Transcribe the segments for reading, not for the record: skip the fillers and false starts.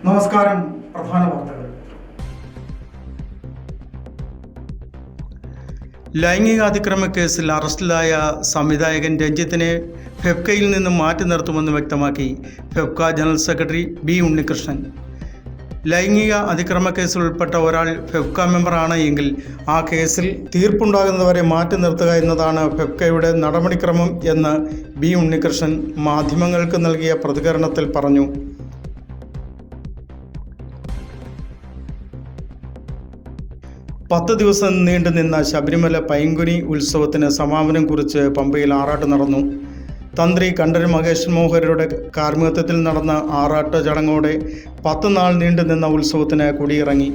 നമസ്കാരം. പ്രധാന വാർത്തകൾ. ലൈംഗികാതിക്രമ കേസിൽ അറസ്റ്റിലായ സംവിധായകൻ രഞ്ജിത്തിനെ ഫെഫ്കയിൽ നിന്നും മാറ്റി നിർത്തുമെന്ന് വ്യക്തമാക്കി FEFKA general secretary B Unnikrishnan. ലൈംഗിക അതിക്രമ കേസിൽ ഉൾപ്പെട്ട ഒരാൾ ഫെഫ്ക മെമ്പറാണ് എങ്കിൽ ആ കേസിൽ തീർപ്പുണ്ടാകുന്നവരെ മാറ്റി നിർത്തുക എന്നതാണ് ഫെഫ്കയുടെ നടപടിക്രമം എന്ന് ബി ഉണ്ണികൃഷ്ണൻ മാധ്യമങ്ങൾക്ക് നൽകിയ പ്രതികരണത്തിൽ പറഞ്ഞു. പത്ത് ദിവസം നീണ്ടുനിന്ന ശബരിമല പൈങ്കുനി ഉത്സവത്തിന് സമാപനം കുറിച്ച് പമ്പയിൽ ആറാട്ട് നടന്നു. തന്ത്രി കണ്ഠരര് മഹേഷ് മോഹനരുടെ കാർമ്മികത്വത്തിൽ നടന്ന ആറാട്ട് ചടങ്ങോടെ 10 നാൾ നീണ്ടുനിന്ന ഉത്സവത്തിന് കൊടിയിറങ്ങി.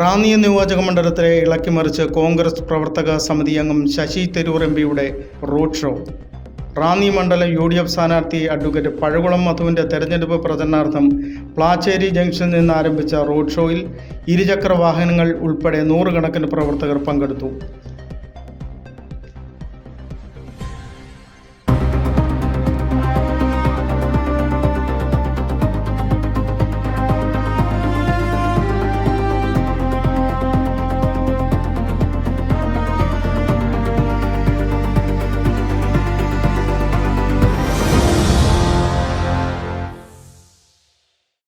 റാന്നി നിയോജക മണ്ഡലത്തിലെ ഇളക്കിമറിച്ച് കോൺഗ്രസ് പ്രവർത്തക സമിതി അംഗം ശശി തരൂർ എംപിയുടെ റോഡ് ഷോ. റാന്നി മണ്ഡലം UDF സ്ഥാനാർത്ഥി അഡ്വക്കേറ്റ് പഴകുളം മധുവിൻ്റെ തെരഞ്ഞെടുപ്പ് പ്രചരണാർത്ഥം പ്ലാച്ചേരി ജംഗ്ഷനിൽ നിന്ന് ആരംഭിച്ച റോഡ് ഷോയിൽ ഇരുചക്ര വാഹനങ്ങൾ ഉൾപ്പെടെ 100 കണക്കിന് പ്രവർത്തകർ പങ്കെടുത്തു.